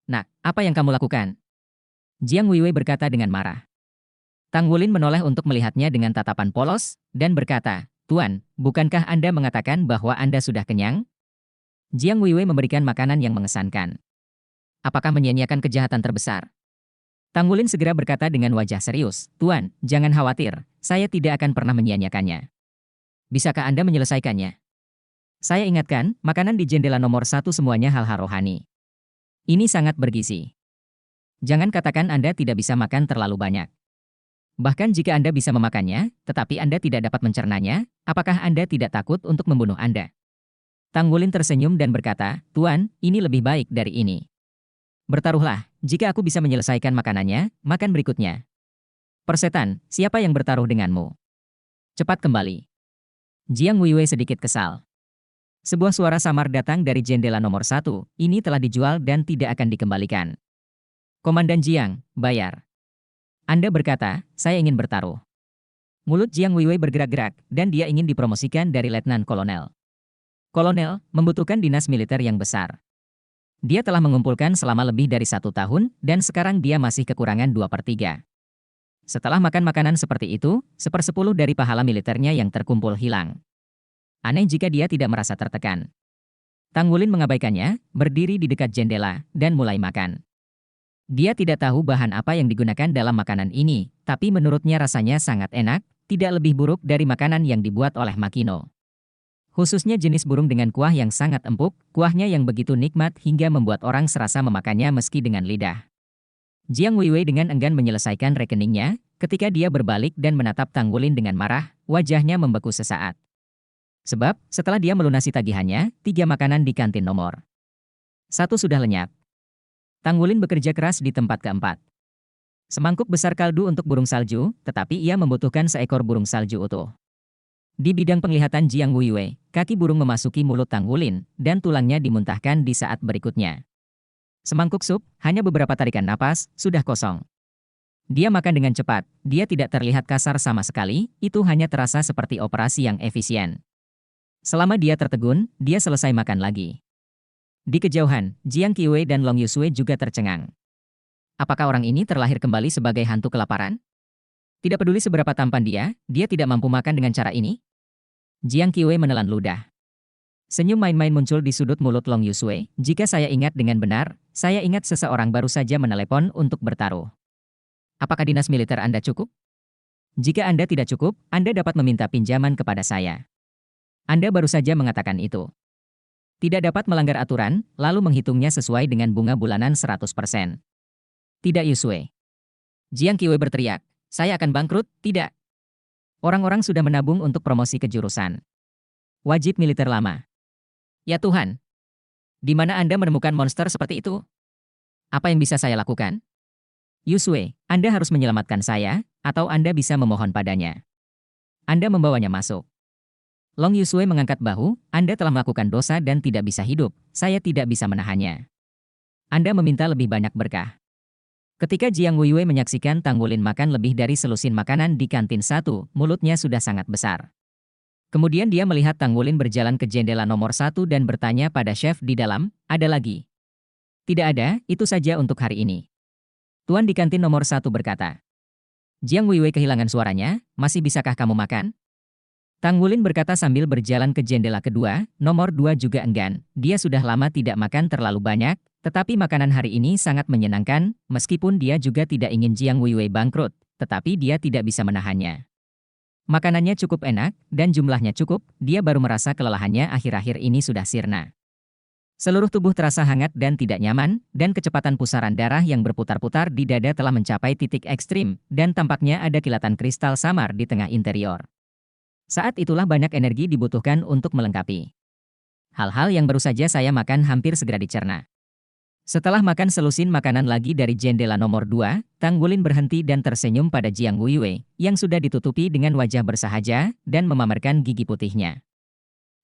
Nak, apa yang kamu lakukan? Jiang Weiwei berkata dengan marah. Tang Wulin menoleh untuk melihatnya dengan tatapan polos, dan berkata, Tuan, bukankah Anda mengatakan bahwa Anda sudah kenyang? Jiang Weiwei memberikan makanan yang mengesankan. Apakah menyia-nyiakan kejahatan terbesar? Tang Wulin segera berkata dengan wajah serius, Tuan, jangan khawatir, saya tidak akan pernah menyia-nyiakannya. Bisakah Anda menyelesaikannya? Saya ingatkan, makanan di jendela nomor 1 semuanya hal-hal rohani. Ini sangat bergizi. Jangan katakan Anda tidak bisa makan terlalu banyak. Bahkan jika Anda bisa memakannya, tetapi Anda tidak dapat mencernanya, apakah Anda tidak takut untuk membunuh Anda? Tang Wulin tersenyum dan berkata, Tuan, ini lebih baik dari ini. Bertaruhlah, jika aku bisa menyelesaikan makanannya, makan berikutnya. Persetan, siapa yang bertaruh denganmu? Cepat kembali. Jiang Weiwei sedikit kesal. Sebuah suara samar datang dari jendela nomor 1, ini telah dijual dan tidak akan dikembalikan. Komandan Jiang, bayar. Anda berkata, saya ingin bertaruh. Mulut Jiang Weiwei bergerak-gerak, dan dia ingin dipromosikan dari letnan kolonel. Kolonel, membutuhkan dinas militer yang besar. Dia telah mengumpulkan selama lebih dari 1 tahun, dan sekarang dia masih kekurangan 2/3. Setelah makan makanan seperti itu, 1/10 dari pahala militernya yang terkumpul hilang. Aneh jika dia tidak merasa tertekan. Tang Wulin mengabaikannya, berdiri di dekat jendela, dan mulai makan. Dia tidak tahu bahan apa yang digunakan dalam makanan ini, tapi menurutnya rasanya sangat enak, tidak lebih buruk dari makanan yang dibuat oleh Makino. Khususnya jenis burung dengan kuah yang sangat empuk, kuahnya yang begitu nikmat hingga membuat orang serasa memakannya meski dengan lidah. Jiang Weiwei dengan enggan menyelesaikan rekeningnya, ketika dia berbalik dan menatap Tang Wulin dengan marah, wajahnya membeku sesaat. Sebab, setelah dia melunasi tagihannya, 3 makanan di kantin nomor 1 sudah lenyap. Tang Wulin bekerja keras di tempat keempat. Semangkuk besar kaldu untuk burung salju, tetapi ia membutuhkan seekor burung salju utuh. Di bidang penglihatan Jiang Weiwei, kaki burung memasuki mulut Tang Wulin, dan tulangnya dimuntahkan di saat berikutnya. Semangkuk sup, hanya beberapa tarikan napas, sudah kosong. Dia makan dengan cepat, dia tidak terlihat kasar sama sekali, itu hanya terasa seperti operasi yang efisien. Selama dia tertegun, dia selesai makan lagi. Di kejauhan, Jiang Qiwei dan Long Yusui juga tercengang. Apakah orang ini terlahir kembali sebagai hantu kelaparan? Tidak peduli seberapa tampan dia tidak mampu makan dengan cara ini? Jiang Qiwei menelan ludah. Senyum main-main muncul di sudut mulut Long Yusui. Jika saya ingat dengan benar, saya ingat seseorang baru saja menelepon untuk bertaruh. Apakah dinas militer Anda cukup? Jika Anda tidak cukup, Anda dapat meminta pinjaman kepada saya. Anda baru saja mengatakan itu. Tidak dapat melanggar aturan, lalu menghitungnya sesuai dengan bunga bulanan 100%. Tidak Yusui. Jiang Qiwei berteriak, saya akan bangkrut, tidak. Orang-orang sudah menabung untuk promosi kejurusan. Wajib militer lama. Ya Tuhan. Di mana Anda menemukan monster seperti itu? Apa yang bisa saya lakukan? Yusui, Anda harus menyelamatkan saya, atau Anda bisa memohon padanya. Anda membawanya masuk. Long Yusui mengangkat bahu, Anda telah melakukan dosa dan tidak bisa hidup, saya tidak bisa menahannya. Anda meminta lebih banyak berkah. Ketika Jiang Weiwei menyaksikan Tang Wulin makan lebih dari selusin makanan di kantin 1, mulutnya sudah sangat besar. Kemudian dia melihat Tang Wulin berjalan ke jendela nomor 1 dan bertanya pada chef di dalam, ada lagi? Tidak ada, itu saja untuk hari ini. Tuan di kantin nomor 1 berkata. Jiang Weiwei kehilangan suaranya, masih bisakah kamu makan? Tang Wulin berkata sambil berjalan ke jendela kedua, nomor 2 juga enggan, dia sudah lama tidak makan terlalu banyak, tetapi makanan hari ini sangat menyenangkan, meskipun dia juga tidak ingin Jiang Weiwei bangkrut, tetapi dia tidak bisa menahannya. Makanannya cukup enak, dan jumlahnya cukup, dia baru merasa kelelahannya akhir-akhir ini sudah sirna. Seluruh tubuh terasa hangat dan tidak nyaman, dan kecepatan pusaran darah yang berputar-putar di dada telah mencapai titik ekstrim, dan tampaknya ada kilatan kristal samar di tengah interior. Saat itulah banyak energi dibutuhkan untuk melengkapi. Hal-hal yang baru saja saya makan hampir segera dicerna. Setelah makan selusin makanan lagi dari jendela nomor 2, Tang Wulin berhenti dan tersenyum pada Jiang Weiwei, yang sudah ditutupi dengan wajah bersahaja, dan memamerkan gigi putihnya.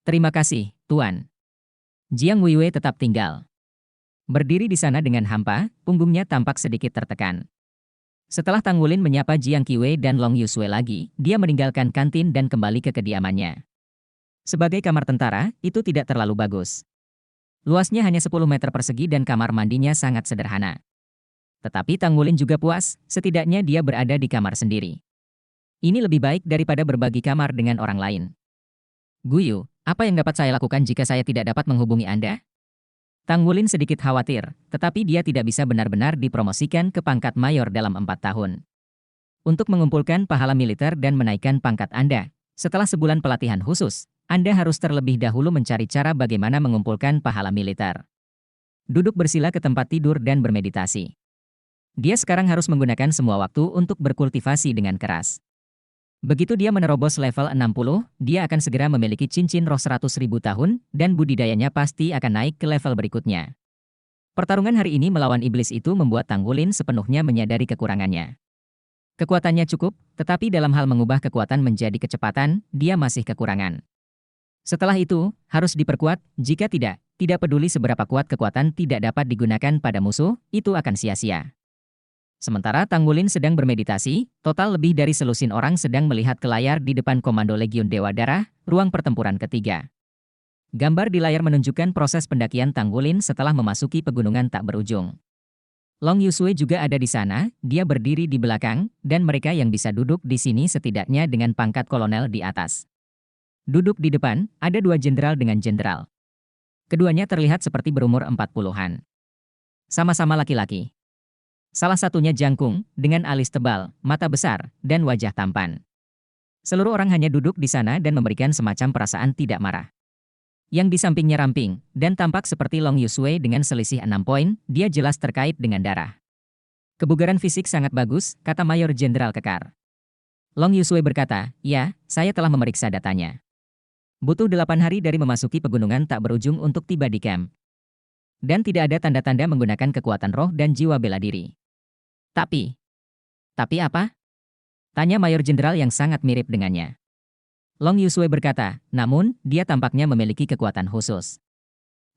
Terima kasih, Tuan. Jiang Weiwei tetap tinggal. Berdiri di sana dengan hampa, punggungnya tampak sedikit tertekan. Setelah Tang Wulin menyapa Jiang Qiwei dan Long Yusui lagi, dia meninggalkan kantin dan kembali ke kediamannya. Sebagai kamar tentara, itu tidak terlalu bagus. Luasnya hanya 10 meter persegi dan kamar mandinya sangat sederhana. Tetapi Tang Wulin juga puas, setidaknya dia berada di kamar sendiri. Ini lebih baik daripada berbagi kamar dengan orang lain. Guyu, apa yang dapat saya lakukan jika saya tidak dapat menghubungi Anda? Tang Wulin sedikit khawatir, tetapi dia tidak bisa benar-benar dipromosikan ke pangkat mayor dalam 4 tahun. Untuk mengumpulkan pahala militer dan menaikkan pangkat Anda, setelah sebulan pelatihan khusus, Anda harus terlebih dahulu mencari cara bagaimana mengumpulkan pahala militer. Duduk bersila ke tempat tidur dan bermeditasi. Dia sekarang harus menggunakan semua waktu untuk berkultivasi dengan keras. Begitu dia menerobos level 60, dia akan segera memiliki cincin roh 100.000 tahun, dan budidayanya pasti akan naik ke level berikutnya. Pertarungan hari ini melawan iblis itu membuat Tang Wulin sepenuhnya menyadari kekurangannya. Kekuatannya cukup, tetapi dalam hal mengubah kekuatan menjadi kecepatan, dia masih kekurangan. Setelah itu, harus diperkuat, jika tidak peduli seberapa kuat kekuatan tidak dapat digunakan pada musuh, itu akan sia-sia. Sementara Tang Wulin sedang bermeditasi, total lebih dari selusin orang sedang melihat ke layar di depan Komando Legiun Dewa Darah, ruang pertempuran ketiga. Gambar di layar menunjukkan proses pendakian Tang Wulin setelah memasuki pegunungan tak berujung. Long Yusue juga ada di sana, dia berdiri di belakang, dan mereka yang bisa duduk di sini setidaknya dengan pangkat kolonel di atas. Duduk di depan, ada dua jenderal dengan jenderal. Keduanya terlihat seperti berumur 40-an. Sama-sama laki-laki. Salah satunya jangkung, dengan alis tebal, mata besar, dan wajah tampan. Seluruh orang hanya duduk di sana dan memberikan semacam perasaan tidak marah. Yang di sampingnya ramping, dan tampak seperti Long Yusue dengan selisih 6 poin, dia jelas terkait dengan darah. Kebugaran fisik sangat bagus, kata Mayor Jenderal kekar. Long Yusue berkata, ya, saya telah memeriksa datanya. Butuh 8 hari dari memasuki pegunungan tak berujung untuk tiba di camp. Dan tidak ada tanda-tanda menggunakan kekuatan roh dan jiwa bela diri. Tapi apa? Tanya Mayor Jenderal yang sangat mirip dengannya. Long Yusue berkata, namun, dia tampaknya memiliki kekuatan khusus.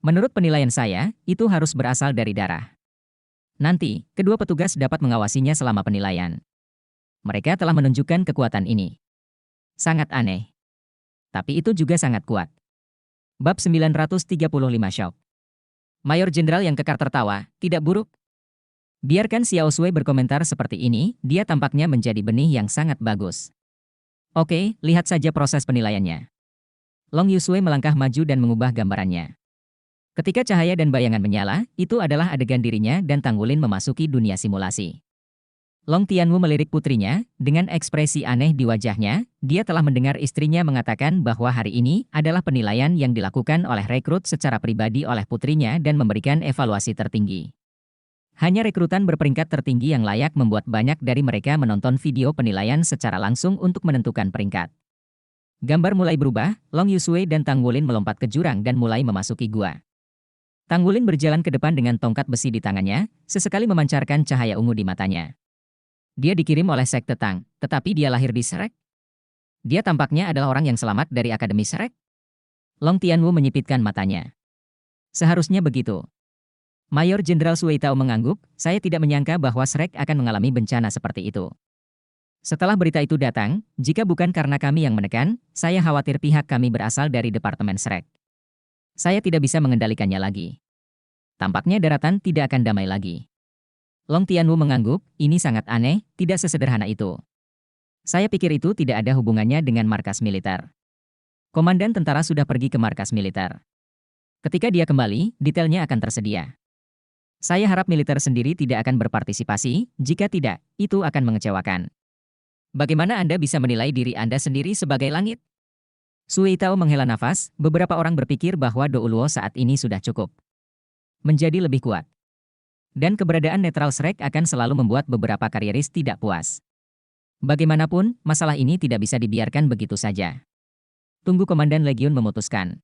Menurut penilaian saya, itu harus berasal dari darah. Nanti, kedua petugas dapat mengawasinya selama penilaian. Mereka telah menunjukkan kekuatan ini. Sangat aneh. Tapi itu juga sangat kuat. Bab 935 Shock. Mayor Jenderal yang kekar tertawa, tidak buruk. Biarkan Xiao Sui berkomentar seperti ini, dia tampaknya menjadi benih yang sangat bagus. Oke, lihat saja proses penilaiannya. Long Yusue melangkah maju dan mengubah gambarannya. Ketika cahaya dan bayangan menyala, itu adalah adegan dirinya dan Tang Wulin memasuki dunia simulasi. Long Tianwu melirik putrinya, dengan ekspresi aneh di wajahnya, dia telah mendengar istrinya mengatakan bahwa hari ini adalah penilaian yang dilakukan oleh rekrut secara pribadi oleh putrinya dan memberikan evaluasi tertinggi. Hanya rekrutan berperingkat tertinggi yang layak membuat banyak dari mereka menonton video penilaian secara langsung untuk menentukan peringkat. Gambar mulai berubah, Long Yusue dan Tang Wulin melompat ke jurang dan mulai memasuki gua. Tang Wulin berjalan ke depan dengan tongkat besi di tangannya, sesekali memancarkan cahaya ungu di matanya. Dia dikirim oleh Sekte Tang, tetapi dia lahir di Shrek. Dia tampaknya adalah orang yang selamat dari Akademi Shrek. Long Tianwu menyipitkan matanya. Seharusnya begitu. Mayor Jenderal Sui Tao mengangguk, saya tidak menyangka bahwa Shrek akan mengalami bencana seperti itu. Setelah berita itu datang, jika bukan karena kami yang menekan, saya khawatir pihak kami berasal dari Departemen Shrek. Saya tidak bisa mengendalikannya lagi. Tampaknya daratan tidak akan damai lagi. Long Tianwu mengangguk, ini sangat aneh, tidak sesederhana itu. Saya pikir itu tidak ada hubungannya dengan markas militer. Komandan tentara sudah pergi ke markas militer. Ketika dia kembali, detailnya akan tersedia. Saya harap militer sendiri tidak akan berpartisipasi, jika tidak, itu akan mengecewakan. Bagaimana Anda bisa menilai diri Anda sendiri sebagai langit? Sui Tao menghela nafas, beberapa orang berpikir bahwa Do Uluo saat ini sudah cukup menjadi lebih kuat. Dan keberadaan netral Shrek akan selalu membuat beberapa karieris tidak puas. Bagaimanapun, masalah ini tidak bisa dibiarkan begitu saja. Tunggu Komandan Legiun memutuskan.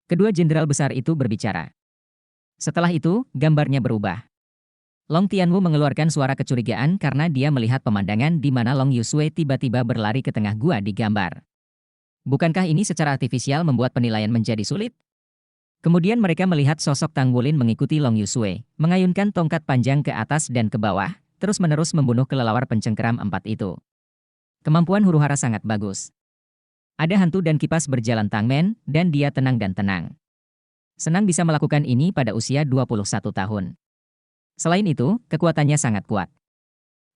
Kedua jenderal besar itu berbicara. Setelah itu, gambarnya berubah. Long Tianwu mengeluarkan suara kecurigaan karena dia melihat pemandangan di mana Long Yusue tiba-tiba berlari ke tengah gua di gambar. Bukankah ini secara artifisial membuat penilaian menjadi sulit? Kemudian mereka melihat sosok Tang Wulin mengikuti Long Yusue, mengayunkan tongkat panjang ke atas dan ke bawah, terus-menerus membunuh kelelawar pencengkeram 4 itu. Kemampuan huru-hara sangat bagus. Ada hantu dan kipas berjalan tangmen, dan dia tenang dan tenang. Senang bisa melakukan ini pada usia 21 tahun. Selain itu, kekuatannya sangat kuat.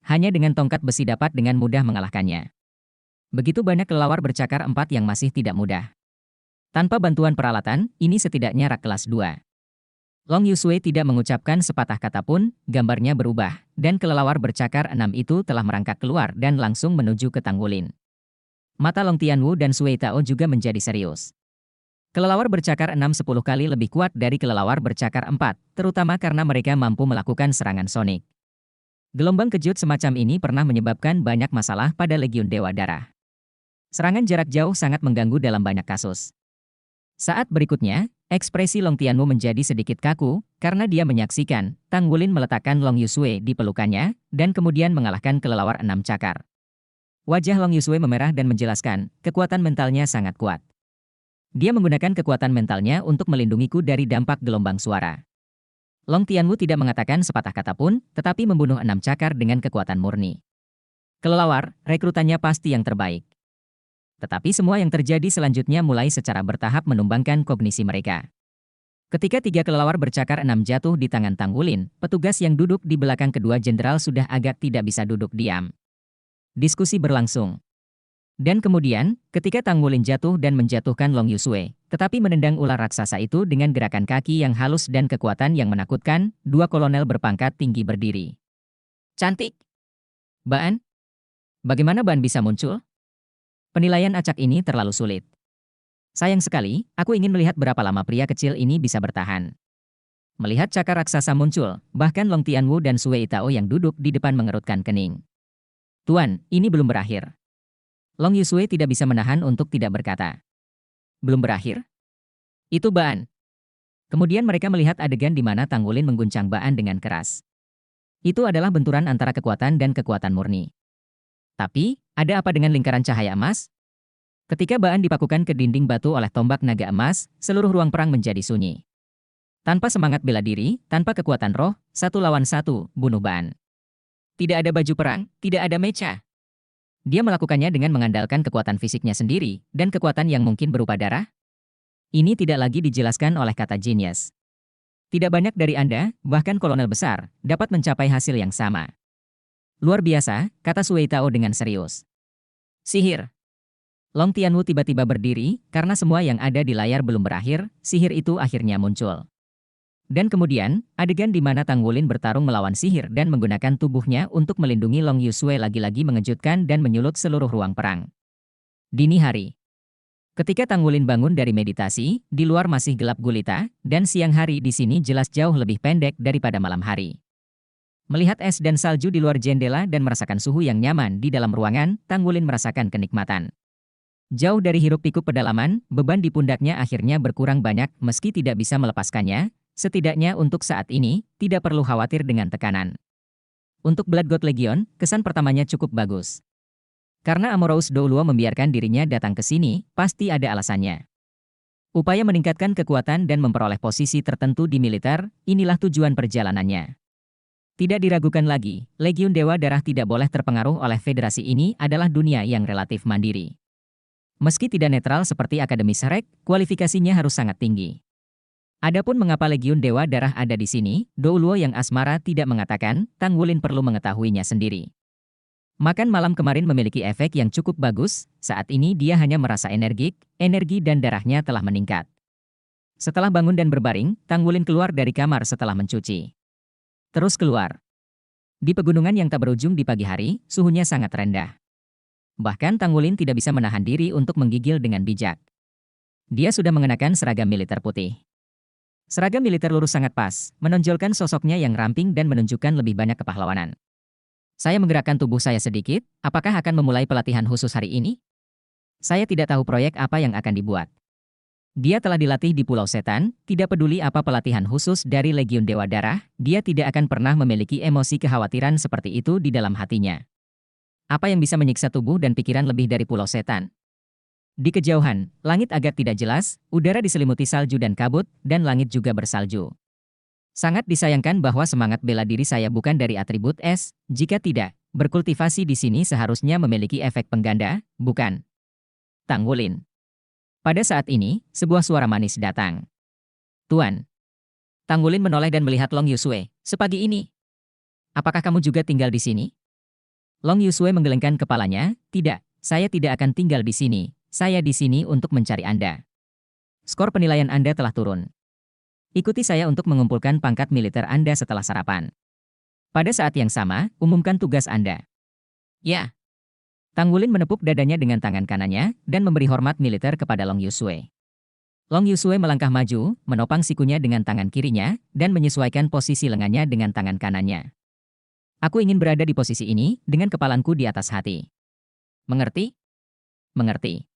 Hanya dengan tongkat besi dapat dengan mudah mengalahkannya. Begitu banyak kelelawar bercakar 4 yang masih tidak mudah. Tanpa bantuan peralatan, ini setidaknya rak kelas 2. Long Yusue tidak mengucapkan sepatah kata pun, gambarnya berubah, dan kelelawar bercakar 6 itu telah merangkak keluar dan langsung menuju ke Tang Wulin. Mata Long Tianwu dan Sui Tao juga menjadi serius. Kelelawar bercakar 6 10 kali lebih kuat dari kelelawar bercakar 4, terutama karena mereka mampu melakukan serangan sonik. Gelombang kejut semacam ini pernah menyebabkan banyak masalah pada Legiun Dewa Darah. Serangan jarak jauh sangat mengganggu dalam banyak kasus. Saat berikutnya, ekspresi Long Tianwu menjadi sedikit kaku, karena dia menyaksikan Tang Wulin meletakkan Long Yusue di pelukannya, dan kemudian mengalahkan kelelawar 6 cakar. Wajah Long Yusue memerah dan menjelaskan, kekuatan mentalnya sangat kuat. Dia menggunakan kekuatan mentalnya untuk melindungiku dari dampak gelombang suara. Long Tianwu tidak mengatakan sepatah kata pun, tetapi membunuh 6 cakar dengan kekuatan murni. Kelelawar, rekrutannya pasti yang terbaik. Tetapi semua yang terjadi selanjutnya mulai secara bertahap menumbangkan kognisi mereka. Ketika 3 kelelawar bercakar 6 jatuh di tangan Tang Wulin, petugas yang duduk di belakang kedua jenderal sudah agak tidak bisa duduk diam. Diskusi berlangsung. Dan kemudian, ketika Tang Wulin jatuh dan menjatuhkan Long Yusue, tetapi menendang ular raksasa itu dengan gerakan kaki yang halus dan kekuatan yang menakutkan, 2 kolonel berpangkat tinggi berdiri. Cantik! Baan? Bagaimana Baan bisa muncul? Penilaian acak ini terlalu sulit. Sayang sekali, aku ingin melihat berapa lama pria kecil ini bisa bertahan. Melihat cakar raksasa muncul, bahkan Long Tianwu dan Sue Itao yang duduk di depan mengerutkan kening. Tuan, ini belum berakhir. Long Yusue tidak bisa menahan untuk tidak berkata. Belum berakhir? Itu Baan. Kemudian mereka melihat adegan di mana Tang Wulin mengguncang Baan dengan keras. Itu adalah benturan antara kekuatan dan kekuatan murni. Tapi, ada apa dengan lingkaran cahaya emas? Ketika Baan dipakukan ke dinding batu oleh tombak naga emas, seluruh ruang perang menjadi sunyi. Tanpa semangat bela diri, tanpa kekuatan roh, 1 lawan 1, bunuh Baan. Tidak ada baju perang, tidak ada mecha. Dia melakukannya dengan mengandalkan kekuatan fisiknya sendiri, dan kekuatan yang mungkin berupa darah. Ini tidak lagi dijelaskan oleh kata genius. Tidak banyak dari Anda, bahkan kolonel besar, dapat mencapai hasil yang sama. Luar biasa, kata Sue Tao dengan serius. Sihir. Long Tianwu tiba-tiba berdiri, karena semua yang ada di layar belum berakhir, sihir itu akhirnya muncul. Dan kemudian, adegan di mana Tang Wulin bertarung melawan sihir dan menggunakan tubuhnya untuk melindungi Long Yusue lagi-lagi mengejutkan dan menyulut seluruh ruang perang. Dini hari. Ketika Tang Wulin bangun dari meditasi, di luar masih gelap gulita, dan siang hari di sini jelas jauh lebih pendek daripada malam hari. Melihat es dan salju di luar jendela dan merasakan suhu yang nyaman di dalam ruangan, Tang Wulin merasakan kenikmatan. Jauh dari hiruk-pikuk pedalaman, beban di pundaknya akhirnya berkurang banyak meski tidak bisa melepaskannya. Setidaknya untuk saat ini, tidak perlu khawatir dengan tekanan. Untuk Blood God Legion, kesan pertamanya cukup bagus. Karena Amorous Douluo membiarkan dirinya datang ke sini, pasti ada alasannya. Upaya meningkatkan kekuatan dan memperoleh posisi tertentu di militer, inilah tujuan perjalanannya. Tidak diragukan lagi, Legiun Dewa Darah tidak boleh terpengaruh oleh federasi ini adalah dunia yang relatif mandiri. Meski tidak netral seperti Akademi Sarek, kualifikasinya harus sangat tinggi. Adapun mengapa Legiun Dewa Darah ada di sini, Douluo yang asmara tidak mengatakan, Tang Wulin perlu mengetahuinya sendiri. Makan malam kemarin memiliki efek yang cukup bagus, saat ini dia hanya merasa energik, energi dan darahnya telah meningkat. Setelah bangun dan berbaring, Tang Wulin keluar dari kamar setelah mencuci. Terus keluar. Di pegunungan yang tak berujung di pagi hari, suhunya sangat rendah. Bahkan Tang Wulin tidak bisa menahan diri untuk menggigil dengan bijak. Dia sudah mengenakan seragam militer putih. Seragam militer lurus sangat pas, menonjolkan sosoknya yang ramping dan menunjukkan lebih banyak kepahlawanan. Saya menggerakkan tubuh saya sedikit, apakah akan memulai pelatihan khusus hari ini? Saya tidak tahu proyek apa yang akan dibuat. Dia telah dilatih di Pulau Setan, tidak peduli apa pelatihan khusus dari Legiun Dewa Darah, dia tidak akan pernah memiliki emosi kekhawatiran seperti itu di dalam hatinya. Apa yang bisa menyiksa tubuh dan pikiran lebih dari Pulau Setan? Di kejauhan, langit agak tidak jelas, udara diselimuti salju dan kabut, dan langit juga bersalju. Sangat disayangkan bahwa semangat bela diri saya bukan dari atribut es, jika tidak, berkultivasi di sini seharusnya memiliki efek pengganda, bukan? Tang Wulin. Pada saat ini, sebuah suara manis datang. Tuan. Tang Wulin menoleh dan melihat Long Yusue, sepagi ini. Apakah kamu juga tinggal di sini? Long Yusue menggelengkan kepalanya, tidak, saya tidak akan tinggal di sini. Saya di sini untuk mencari Anda. Skor penilaian Anda telah turun. Ikuti saya untuk mengumpulkan pangkat militer Anda setelah sarapan. Pada saat yang sama, umumkan tugas Anda. Ya. Tang Wulin menepuk dadanya dengan tangan kanannya dan memberi hormat militer kepada Long Yusue. Long Yusue melangkah maju, menopang sikunya dengan tangan kirinya, dan menyesuaikan posisi lengannya dengan tangan kanannya. Aku ingin berada di posisi ini, dengan kepalaku di atas hati. Mengerti? Mengerti.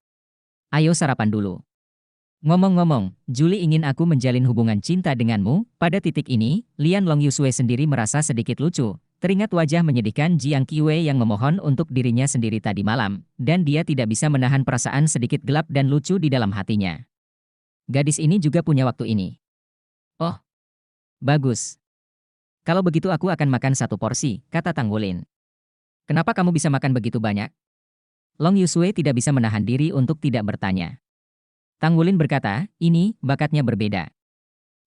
Ayo sarapan dulu. Ngomong-ngomong, Julie ingin aku menjalin hubungan cinta denganmu. Pada titik ini, Lian Long Yusue sendiri merasa sedikit lucu. Teringat wajah menyedihkan Jiang Qiwei yang memohon untuk dirinya sendiri tadi malam, dan dia tidak bisa menahan perasaan sedikit gelap dan lucu di dalam hatinya. Gadis ini juga punya waktu ini. Oh, Bagus. Kalau begitu aku akan makan satu porsi, kata Tanggulin. Kenapa kamu bisa makan begitu banyak? Long Yusue tidak bisa menahan diri untuk tidak bertanya. Tanggulin berkata, ini, bakatnya berbeda.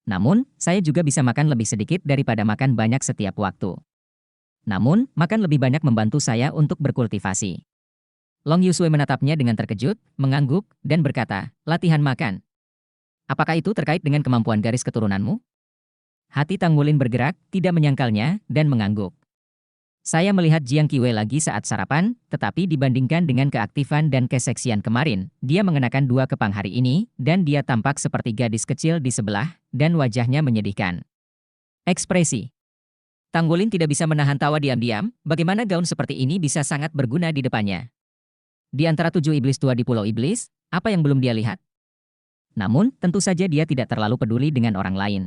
Namun, saya juga bisa makan lebih sedikit daripada makan banyak setiap waktu. Namun, makan lebih banyak membantu saya untuk berkultivasi. Long Yusue menatapnya dengan terkejut, mengangguk, dan berkata, latihan makan. Apakah itu terkait dengan kemampuan garis keturunanmu? Hati Tanggulin bergerak, tidak menyangkalnya, dan mengangguk. Saya melihat Jiang Qiwei lagi saat sarapan, tetapi dibandingkan dengan keaktifan dan keseksian kemarin, dia mengenakan 2 kepang hari ini, dan dia tampak seperti gadis kecil di sebelah, dan wajahnya menyedihkan. Ekspresi. Tanggulin tidak bisa menahan tawa diam-diam, bagaimana gaun seperti ini bisa sangat berguna di depannya. Di antara 7 iblis tua di Pulau Iblis, apa yang belum dia lihat? Namun, tentu saja dia tidak terlalu peduli dengan orang lain.